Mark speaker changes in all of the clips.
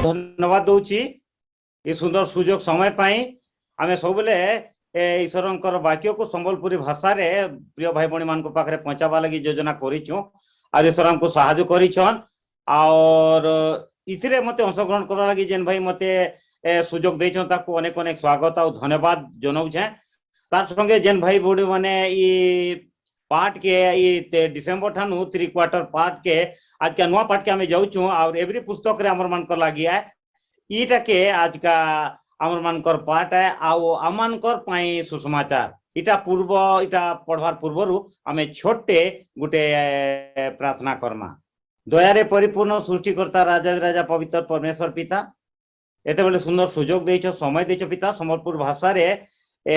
Speaker 1: धन्यवाद दूची ये सुंदर सुजोग समय पाई आमे सबले ईश्वरंकर वाक्य को संबलपुरी भाषा रे प्रिय भाई भणी मान को पाखरे पहुंचाबा लगी योजना करिछु आ ईश्वर हमको सहायता करिछन और इथिरे मते अंशग्रहण करबा लगी जेन भाई मते सुजोग देछन ताको अनेक अनेक स्वागत और धन्यवाद जनाउ छे तार संगे जेन भाई भणी माने ई पार्ट के ये डिसेंबर ठानु 3 क्वार्टर पार्ट के आज का नुआ पार्ट के हमें जाऊँ और एवरी पुस्तक रे हमर मान कर लगी है ईटा के आज का हमर मान कर पार्ट है आउ अमान कर पाई सुसमाचार इटा पूर्व इटा पढ़वार पूर्वरु हमें छोटे गुटे प्रार्थना करमा दया रे परिपूर्ण सृष्टिकर्ता राजा राजा पवित्र परमेश्वर पिता एते बेले सुंदर सुजोग देइछो समय देइछो पिता संबलपुर भाषा रे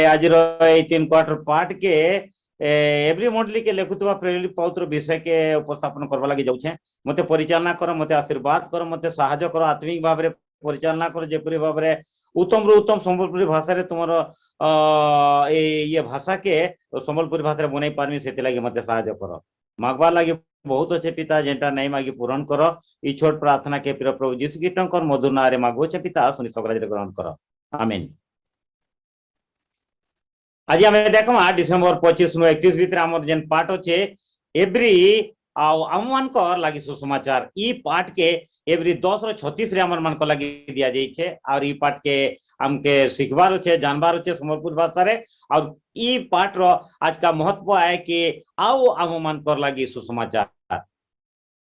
Speaker 1: आज रो 3 क्वार्टर पार्ट के एवरी मंडली के लेखुवा प्रेरित पवित्र विषय के उपस्थापन करबा लगी जाउछे मते परिचालना कर मते आशीर्वाद कर मते सहायता कर आत्मिक भाव रे परिचालना कर जेपरि भाव रे उत्तम रु उत्तम संबलपुरी भाषा रे तुमर ये भाषा के संबलपुरी भाषा रे बनै पारमी सेति लागि मते सहायता कर मागबा लगी बहुत अच्छे पिता जेंटा नहीं मागी पूर्ण कर ई छोट प्रार्थना के प्रिय प्रभु यीशु कीटंकर मधुर नाम रे मागो छे पिता सुनि सकराज रे ग्रहण कर आमीन। आज हमें देखमा डिसेंबर 25 नु 31 भीतर हमर जेन पाठ होचे एवरी आम मान को लागि सुसमाचार ई पाठ के एवरी 10 रो 36 रे हमर मान को लागि दिया जाई छे और ई पाठ के हमके सिखबार होचे जानबार होचे संबलपुर भाषा रे और ई पाठ रो आज का महत्व है कि आओ आम मान को लागि सुसमाचार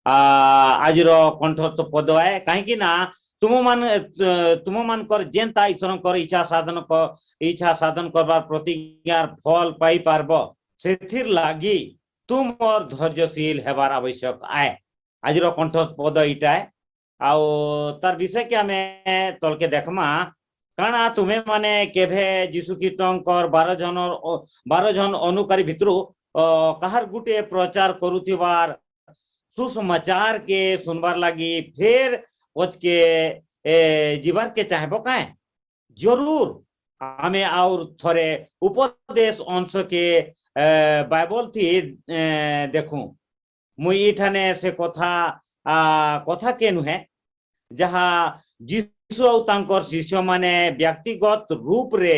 Speaker 1: आज रो कंठस्थ पद है काहे कि ना तुम मान कर जेनता ईश्वर कर इच्छा साधन करबार प्रतिज्ञार फल पाई पारबो सेथिर लागी तुम और धैर्यशील हेबार आवश्यक आए आज रो कंठस्थ पद इटा है आउ तार विषय के हमें तल के देखमा काना तुम्हें माने केभे जीशु कीटंकर 12 जन अनुकारी भितरु कहार गुटे प्रचार करुथिबार सुसमाचार के सुनबार लागी फिर पच के जीवार के चाहेबो काए जरूर हमें और थोड़े उपदेश अंश के बाइबल थी देखूं मुई इठाने से कथा के नुहे जहाँ जीशु और तांकर शिष्य माने व्यक्तिगत रूप रे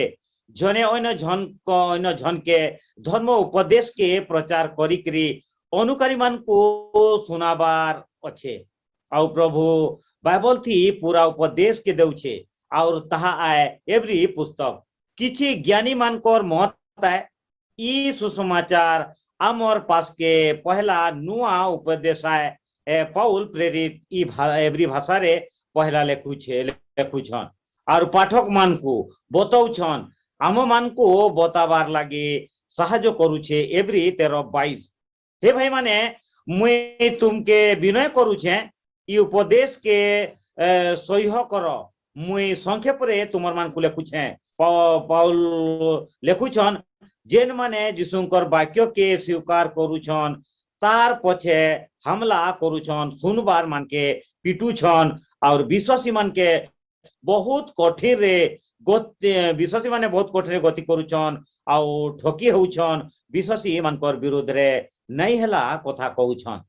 Speaker 1: जने अन्य जन के धर्म उपदेश के प्रचार करी अनुकारी मान को सुनाबार अच्छे और प्रभु बाइबल थी पूरा उपदेश के देउछे और तहा आए एवरी पुस्तक किछि ज्ञानी मान को महत्व है ई सुसमाचार आमर पास के पहला नुआ उपदेश है पौल प्रेरित ई एवरी भाषा रे पहला लेखुछन और पाठक मान को बताउछन आम मान को बताबार लागी सहायता करूछे एवरी 13:22 हे भाई माने मुई तुमके विनय करूछे ई उपदेश के सह्य कर मुई संक्षेप रे तुमर मान को लेखुछे पौल लेखुछन जेन माने जीशुकर वाक्य के स्वीकार करूछन तार पछे हमला करूछन सुनबार मान के पिटुछन और विश्वासी मान के बहुत कठिन रे विश्वासी माने बहुत कठिन रे गति करूछन और ठकी होउछन विश्वासी मानकर विरोध रे नहीं हला कथा कहूछन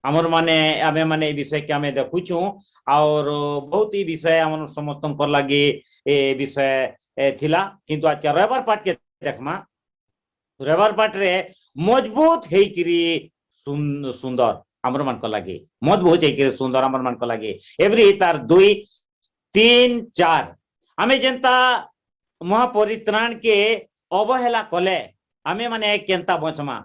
Speaker 1: हमर माने आमे माने विषय के हमें देखुछु और बहुत ही विषय हमर समस्तन कर लागी ए विषय थिला किंतु आज के रविवार पाठ के देखमा रविवार पाठ रे मजबूत हेकरी सुंदर हमर मान को लागी मजबूत हेकरी सुंदर हमर मान को लागी एवरी तार 2 3 4 हमें जनता महापरित्राण के अवहेला कले हमें माने केनता बचमा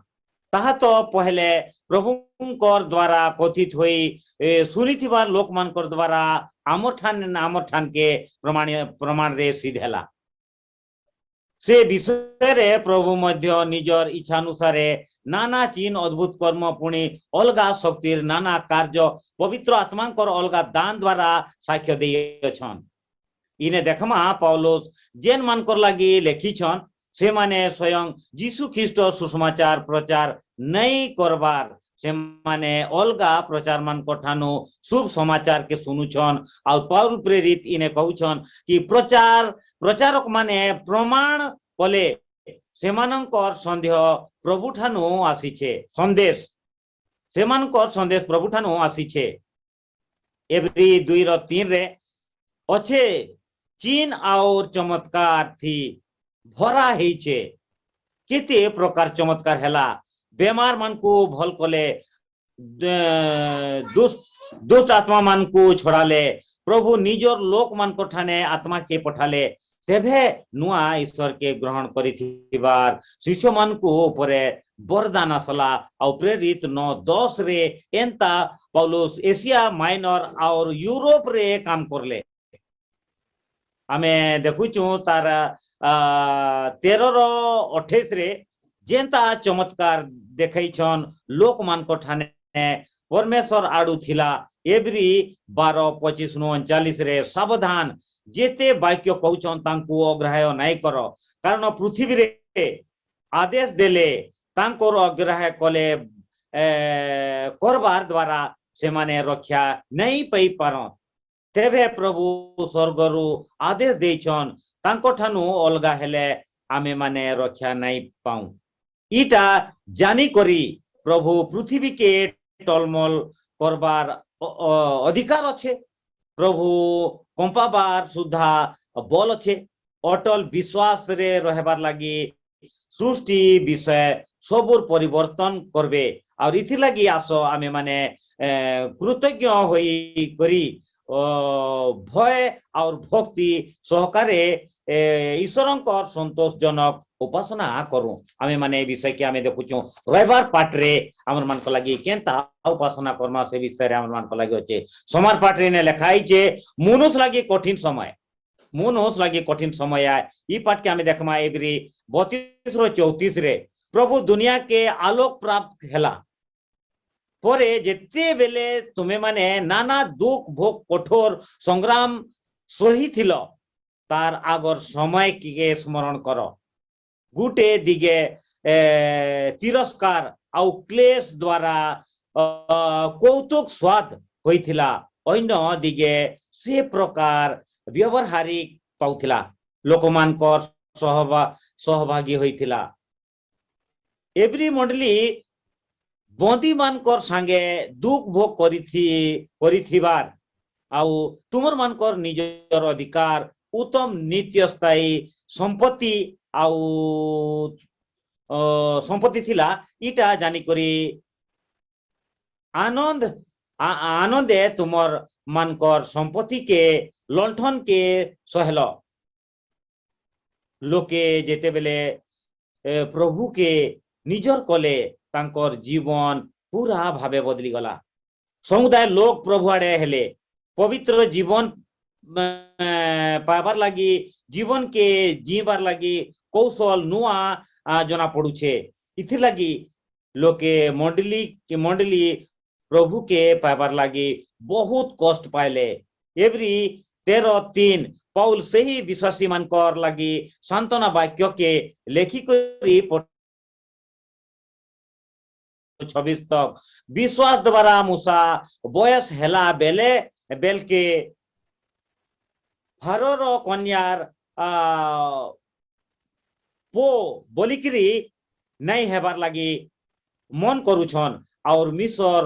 Speaker 1: ताहा तो पहले प्रभुंकर द्वारा कथित हुई सुनिथिबार लोक मानकर द्वारा आमर ठान के प्रमाण रे सिद्धेला से विषय रे प्रभु मध्य निजर इच्छा अनुसार नाना चिन्ह अद्भुत कर्म पुणी अलगा शक्तिर नाना कार्य पवित्र आत्मांकर अलगा दान द्वारा साक्ष्य देछन इने देखमा पौलुस जेन मानकर लागी लेखिछन से माने स्वयं जीशु ख्रीष्ट सुसमाचार प्रचार नहीं करबार से माने अलगा प्रचार मान कठानु शुभ समाचार के सुनुछन और पौल प्रेरित इने कहूछन कि प्रचारक माने प्रमाण कले सेमानंकर संदेह प्रभु ठानु आसीछे संदेश सेमानकर संदेश प्रभु ठानु आसीछे एवरी 2:3 रे अच्छे चीन और चमत्कार थी भरा हेचे केते प्रकार चमत्कार हैला बेमार मन को भल कले दुष्ट आत्मा मान को छड़ाले प्रभु निजर लोक मान को ठाने आत्मा के पठाले तेभे नुआ ईश्वर के ग्रहण करिथिबार शिष्य मान को उपरे वरदान आसला और प्रेरित 9:10 रे एंता पौलुस एशिया माइनर और यूरोप रे काम करले आमे देखुचु तार 13:28 रे जेंता चमत्कार देखैछन लोक मान को ठाने परमेश्वर आडू थिला एवरी 12:25-39 रे सावधान जेते वाक्य कहउछन तांको अग्राह्य नहीं करो कारण पृथ्वी रे आदेश देले तांकोर अग्राह्य कले करबार द्वारा से माने रक्षा नहीं पई पारो तेभे प्रभु स्वर्गरु आदेश देछन तांको ठानु अलगा हेले आमे माने रक्षा नहीं पाऊ इटा जानी करी प्रभु पृथ्वी के टलमल करबार अधिकार अच्छे प्रभु कंपाबार सुधा बल अच्छे अटल विश्वास रे रहबार लगी सृष्टि विषय सबुर परिवर्तन करबे और इथि लगी आसो आमे माने कृतज्ञ होई करी भय और भक्ति सहकारे ईश्वरंकर संतोषजनक उपासना करूं आमे माने विषय के आमे देखुछु रविवार पाठ रे हमर मन को लगी केनता उपासना करमा से विषय रे हमर मन को लगी होचे समार पाठ रे ने लिखाई जे मनुष्य लगी कठिन समय आए ई पाठ के आमे देखमा एवरी 32-34 रे प्रभु दुनिया के आलोक प्राप्त हेला परे जेते बेले तुमे माने नाना दुख भोग कठोर संग्राम सही थिलो तार आगर समय के स्मरण करो गुटे दिगे तिरस्कार आउ क्लेश द्वारा कौतुक स्वाद होइथिला अन्य दिगे से प्रकार व्यवहारिक पाउथिला लोकमान कर सहभागी होइथिला एवरी मंडली बंदी मान कर संगे दुख भोग करिथिबार आउ तुमर मान कर निजर अधिकार उत्तम नित्य स्थायी संपत्ति आउ संपत्ति थिला इटा जानी करी आनंदे तुमर मानकर संपत्ति के लंठन के सहल लोके जेते बेले प्रभु के निजर कले तांकर जीवन पूरा भावे बदली गला समुदाय लोक प्रभु आड़े हेले पवित्र जीवन पाबार लगी जीवन के जीवार लगी कौशल नुआ जना पड़ुछे इथि लगी लोके मंडली प्रभु के पाबार लगी बहुत कष्ट पाइले एवरी 13:3 पौल सही विश्वासी मानकर लगी सांत्वना वाक्य के लेखिक 26 तक विश्वास द्वारा मूसा बयस हेला बेल के फारोर कन्यार पो बोलिकरी नहीं हेबार लगी मन करुछन और मिसर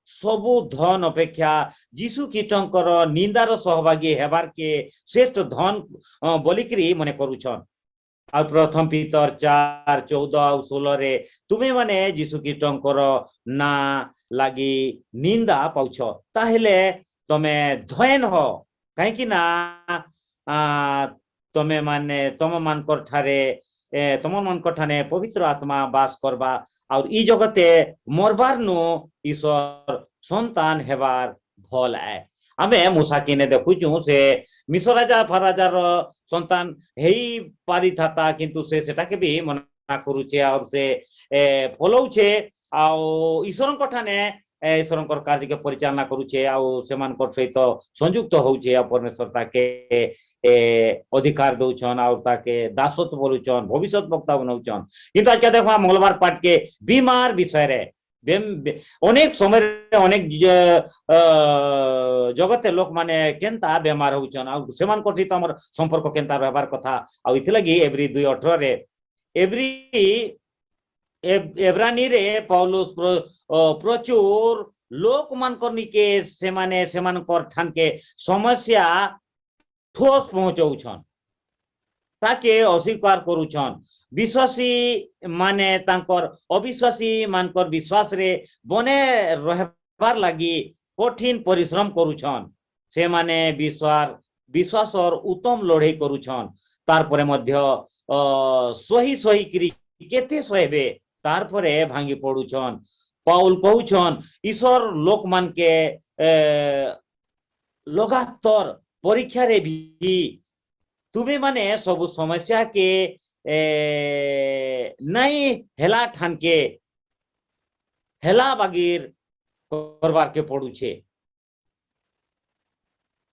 Speaker 1: सबु धन अपेक्षा जीशु कीटंकर निंदार सहभागी हेबार के श्रेष्ठ धन बोलिकरी मने करुछन और प्रथम पीतर 4:14-16 रे तुमे माने जीशु कीटंकर ना लगी निंदा पाउछ ताहेले तमे धयन हो कहीं कि ना तमे माने तम मानकर ठाने पवित्र आत्मा वास करबा और ई जगते मरबार नु ईश्वर संतान हेबार भल आए आमे मूसा किने देखुछु से मिस्र राजा फराजार संतान हेई पारी थाता किंतु से सेटा के भी मना करूचे और से फलोचे आ ईश्वर ठाने ईश्वर कार्य के परिचालना करुचे सहित संयुक्त होउचे परमेश्वर ताके अधिकार दौछन और ताके दासत्व बोलुचन भविष्य वक्ता बनाउचन किंतु आज देखो मंगलवार पाठ के बीमार विषय रे अनेक समय अनेक जगते लोक माने केनता बेमार होउचन आ सेमान सहित हमर संपर्क केनता रहबार कथा आ इथि लगी एवरी 2:18 रे एवरी एब्रानी रे पौलुस प्रचुर लोक मान कर निके से माने ठान के समस्या ठोस पहुंचाउछन ताके अस्वीकार करूछन विश्वासी माने तांकर अविश्वासी मानकर विश्वास रे बने रहबार लगी कठिन परिश्रम करूछन से माने विश्वास और उत्तम लड़ाई करूछन तार परे मध्य सही सही करी केते सहबे तार परे भांगी पडुछन पाउल कहूछन ईश्वर लोक मान के लगातार परीक्षा रे भी तुम्हें माने सब समस्या के नहीं हेला ठान के हेला बागिर करबार के पड़ुछे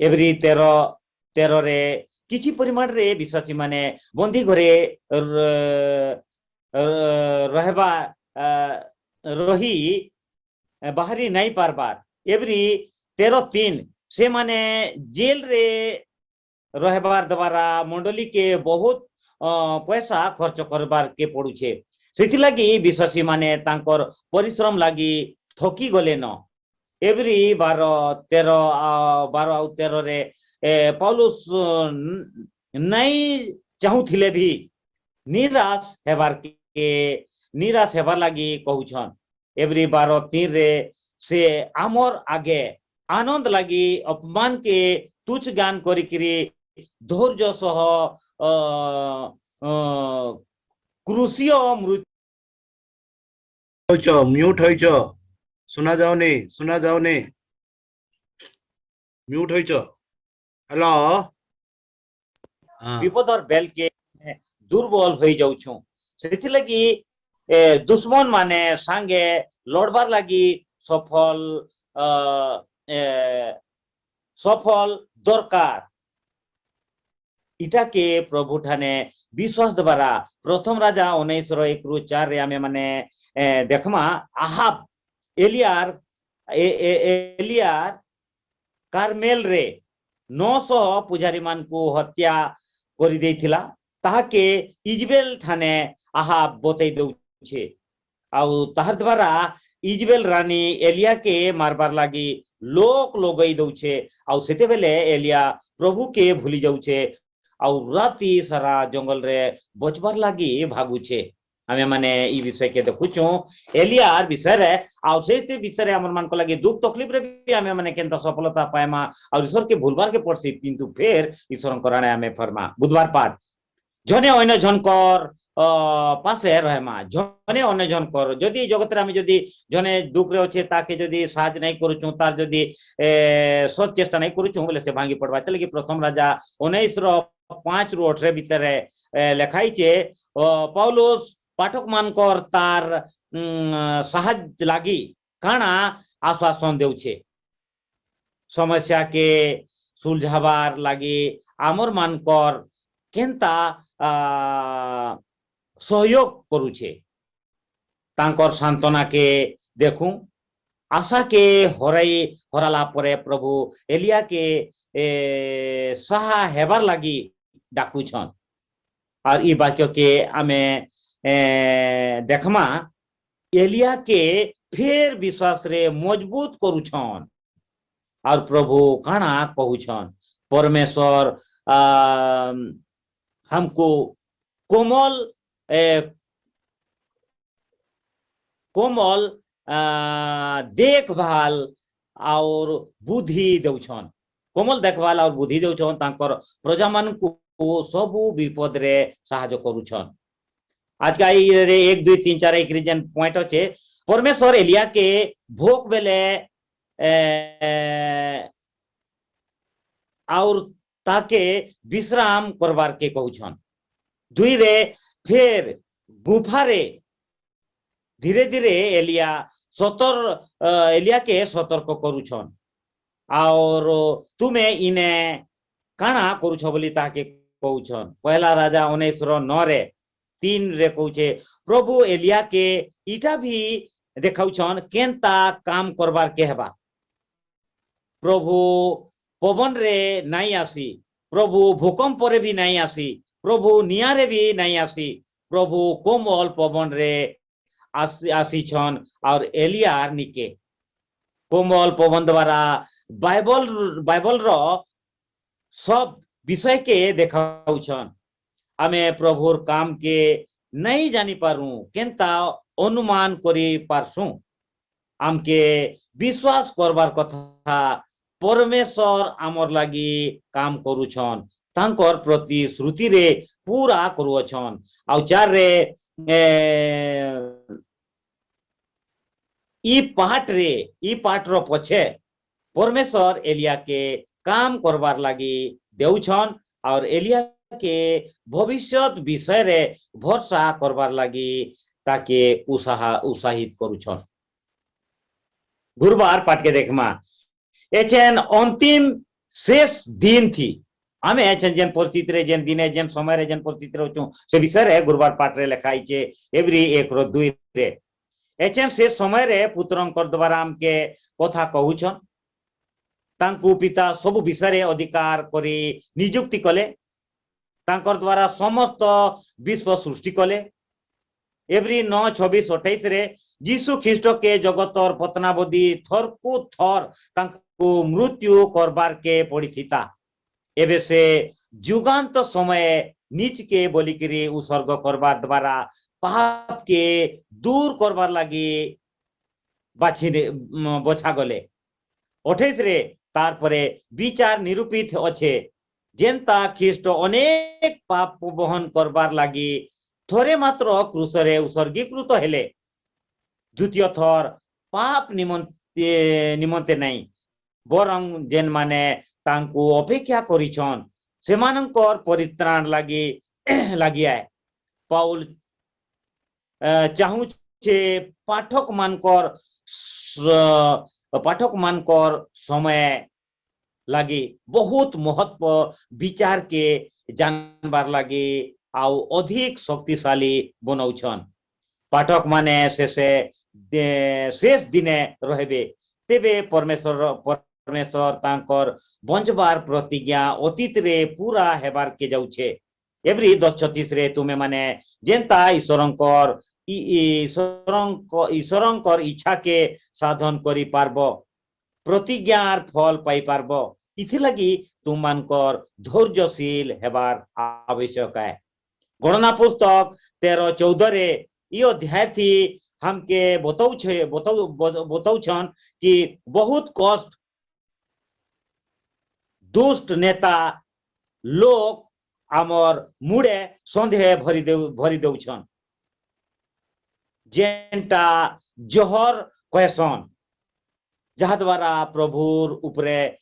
Speaker 1: एवरी 13 रे किछि परिमाण रे विश्वासी माने बंदी घरे रहबा रही बाहरी नहीं पारबार एवरी 13:3 से माने जेल रे रहबार द्वारा मंडली के बहुत पैसा खर्च करबार के पड़ुछे सेति लगी विश्वासी माने तांकर परिश्रम लगी थकी गले न एवरी 12 रे पौलुस नहीं चाहूथिले भी निराश हेबार लगी कहूछन एवरी 12:3 रे से आमर आगे आनंद लगी अपमान के तुच्छ ज्ञान करिकरी धैर्य सह क्रूसीय मृत्यु
Speaker 2: म्यूट होइछ सुना जाओने म्यूट होइछ हेलो
Speaker 1: विपद और बेल के दुर्बल हो जाउछु सेति लगी दुश्मन माने संगे लड़बार लगी सफल दरकार इटा के प्रभु ठाने विश्वास द्वारा प्रथम राजा 19:1-4 रे आमे माने देखमा आहाब एलियार कार्मेल रे 900 पुजारी मान को हत्या करि देथिला ताहाके इजबेल ठाने आहाब बतै दउछे आउ ताहार द्वारा इजबेल रानी एलिया के मारबार लागी लोक लगई दउछे आउ सेते बेले एलिया प्रभु के भूली जाउछे आउ राती सारा जंगल रे बचबार लागी भागुछे हमें माने ई विषय के देखुछु एलियार विषय रे आउ सेते विषय रे हमर मान को लागी दुख तकलीफ रे भी हमें माने केनता सफलता पाएमा और ईश्वर के भूलबार के पड़सी किंतु फिर ईश्वर कराने हमें फरमा बुधवार पाठ जने अन्य जनकर पासे रहमा जने अन्य जनकर जदी जगत रे हम जदी जने दुख रे अछि ताके जदी साज नहीं करूछु तार जदी सत चेष्टा नहीं करूछु बोले से भांगी पड़बा तले कि प्रथम राजा 19:5-8 भीतर लेखाई छे पौलुस पाठक मानकर तार साहज लागी काना आश्वासन देउछे समस्या के सुलझाबार लागी आमर मानकर केनता सहयोग करूछे तांकर सांत्वना के देखूं आशा के हराला परे प्रभु एलिया के सहा हेबार लागी डाकुछन और ई वाक्य के आमे देखमा एलिया के फिर विश्वास रे मजबूत करूछन और प्रभु काना कहूछन परमेश्वर हमको कोमल देखभाल और बुद्धि देउछन कोमल देखभाल और बुद्धि देउछन तांकर प्रजा मान को सबु विपद रे सहायता करूछन आज का रे 1 2 3 4 एक रीजन पॉइंट अछि परमेश्वर एलिया के भोग बेले और ताके विश्राम करबार के कहूछन दुई रे फिर गुफा रे धीरे धीरे एलिया के सतर्क करूछन और तुमे इने काना करूछ बोली ताके कहूछन पहला राजा 19:9 रे 3 रे कहूछे प्रभु एलिया के इटा भी देखाउछन केनता काम करबार के हेबा प्रभु पवन रे नहीं आसी प्रभु भूकंप रे भी नहीं आसी प्रभु निया रे भी नहीं आसी प्रभु कोमल पवन रे आसी छन और एलिया निके कोमल पवन द्वारा बाइबल रो सब विषय के देखाउछन। आमे प्रभुर काम के नहीं जानी पारू केनता अनुमान करी पारसू। आमके विश्वास करबार कथा परमेश्वर आमर लागी काम करूछन, तांकर प्रतिश्रुति रे पूरा करूछन। आउ चार रे ई पाठ रो पछे परमेश्वर एलिया के काम करबार लागी देउछन और एलिया के भविष्यत विषय रे भरोसा करबार लागी ताके उत्साहित करूछन। गुरुवार पाठ के देखमा एचेन अंतिम शेष दिन थी। आमे एचेन जेन परिस्थिति रे जेन दिने जेन समय रे जेन परिस्थिति रे छु से विषय रे गुरुवार पाठ रे लिखाई छे एवरी 1:2 रे। एचेन से समय रे पुत्रंकर द्वारा आमके कथा कहूछन। तांकु पिता सब विषय रे अधिकार करी नियुक्ति कले, तांकर द्वारा समस्त विश्व सृष्टि कले। एवरी 9:26-28 रे यीशु ख्रीस्ट के जगतर पतनाबदी थर को थर तांकु मृत्यु करबार के पड़ी थिता। एबे से जुगांत समय नीच के बोलिकरी उसर्ग करबार द्वारा पाप के दूर करबार लागी बछा गले। 28 रे तार परे विचार निरूपित अच्छे जेनता ख्रीस्ट अनेक पाप बहन करबार लागी थोरे मात्र क्रूसरे उत्सर्गीकृत हेले, द्वितीय थर पाप निमंते नहीं बरं जेन माने तांकु अपेक्षा करिछन सेमानंकर परित्राण लागी आए। पाउल चाहू छे पाठक मानकर समय लागी बहुत महत्व विचार के जानबार लागी आउ अधिक शक्तिशाली बनौछन। पाठक माने शेष दिने रहबे तेबे परमेश्वर तांकर बंचबार प्रतिज्ञा अतीत रे पूरा हेबार के जाउछे। एवरी 10:36 रे तुमे माने जेनता ईश्वरंकर इच्छा के साधन करी पारबो प्रतिज्ञार फल पाई पारबो। इथि लगी तुम मानकर धैर्यशील हेबार आवश्यक है। गणना पुस्तक 13:14 रे ई अध्याय थी हमके बताउछन कि बहुत कष्ट दुष्ट नेता लोग आमर मुड़े संदेह भरी देउछन जेनटा जहर कहसन, जहा द्वारा प्रभुर उपरे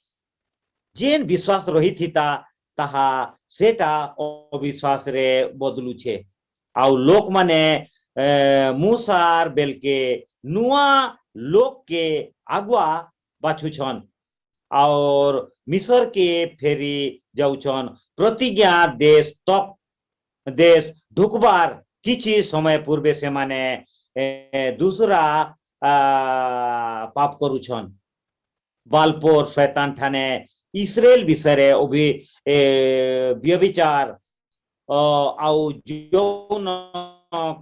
Speaker 1: जेन विश्वास रही थिता ताहा सेटा अविश्वास रे बदलू छे। आउ लोक माने मूसार बेल के नुआ लोक के आगुआ बाछुछन और मिस्र के फेरी जाउछन। प्रतिज्ञा देश ढुकबार किछि समय पूर्वे से माने दूसरा पाप करुछन। बालपोर शैतान ठाने इस्राएल विषय व्यभिचार आउ यौन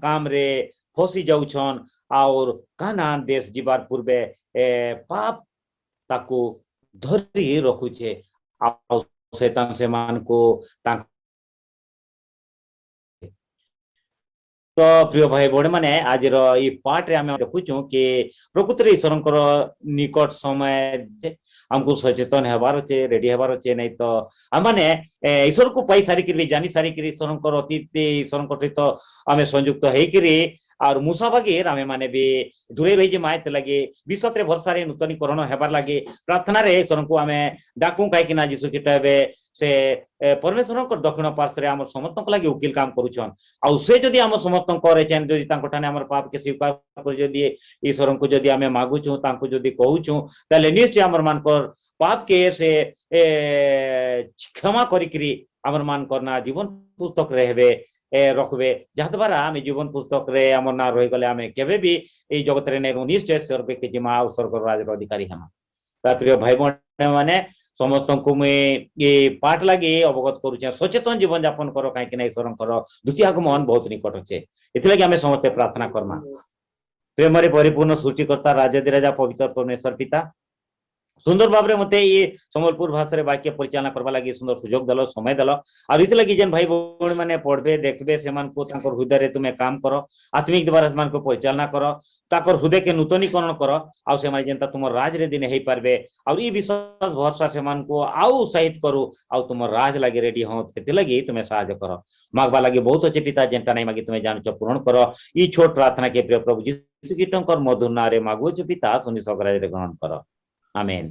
Speaker 1: काम रे फसी जाउछन और कानान देश जीवार पूर्वे पाप ताकू धरी रखुछे। आउ शैतान से मान को तो प्रिय भाई बड़े माने आज ये पाठ रे आमे देखुछु कि प्रकृति ईश्वरंकर निकट समय हमको सचेतन हेबार अच्छे रेडी हेबार अच्छे नहीं तो आमने ईश्वर को पाई सारी करी जानी सारी करी ईश्वरंकर अतीत ईश्वरंकर सहित आमे संयुक्त हेई करी और मूसा बागेर आमे माने भी दूरे रही जे मायते लगे विश्वत रे भरसा रे नूतनीकरण हेबार लागे प्रार्थना रे ईश्वर को आमे डाकू काई कि ना जीसु किताबे से परमेश्वर दक्षिण पार्श्व रे हमर समस्त लागे उकिल काम करूछन। आउ से जदी हमर समस्त करे चेन जदी तांको ठाने हमर पाप के स्वीकार कर जदी ईश्वर को जदी आमे मागुछु तांको जदी कहूछु ताले निश्चय हमर मानकर पाप के से क्षमा करिकरी हमर मान करना जीवन पुस्तक रहबे रखबे जहा द्वारा आमे जीवन पुस्तक रे हमर ना रहि गले आमे केबे भी ए जगत रे नै निश्चय स्वर्ग के जिमा और स्वर्ग राज अधिकारी हम। प्रिय भाई बहन माने समस्त को मैं ये पाठ लगे अवगत करूचे सचेतन जीवन यापन करो कहीं ना ईश्वर द्वितीय आगमन बहुत निकट अच्छे इतने आम समस्ते प्रार्थना करमा। प्रेम परिपूर्ण सृष्टिकर्ता राजाधिराजा पवित्र परमेश्वर पिता सुंदर भाव में मते ये संबलपुर भाषा रे वाक्य परिचालना करबा लगी सुंदर सुजोग दलो समय दलो और इति लगी जेन भाई भौणी माने पढ़बे देखबे सेमान को ताकर हृदय रे तुमे काम करो आत्मिक द्वारा सेमान को परिचालना करो ताकर हृदय के नूतनीकरण करो आ से माने जेंता तुम राज रे दिन हेई पारबे और ई विश्वास भरोसा सेमान को आउ उत्साहित करू आ तुम राज लगी रेडी हो इति लगी तुमे सहायता करो मागबा लगी बहुत अच्छे पिता जेंटा नहीं मागी तुमे जान पूर्ण करो ई छोट प्रार्थना के प्रिय प्रभु यीशु कीटंकर मधुर नाम रे मागु पिता सुनि सगराज रे ग्रहण करो आमेन।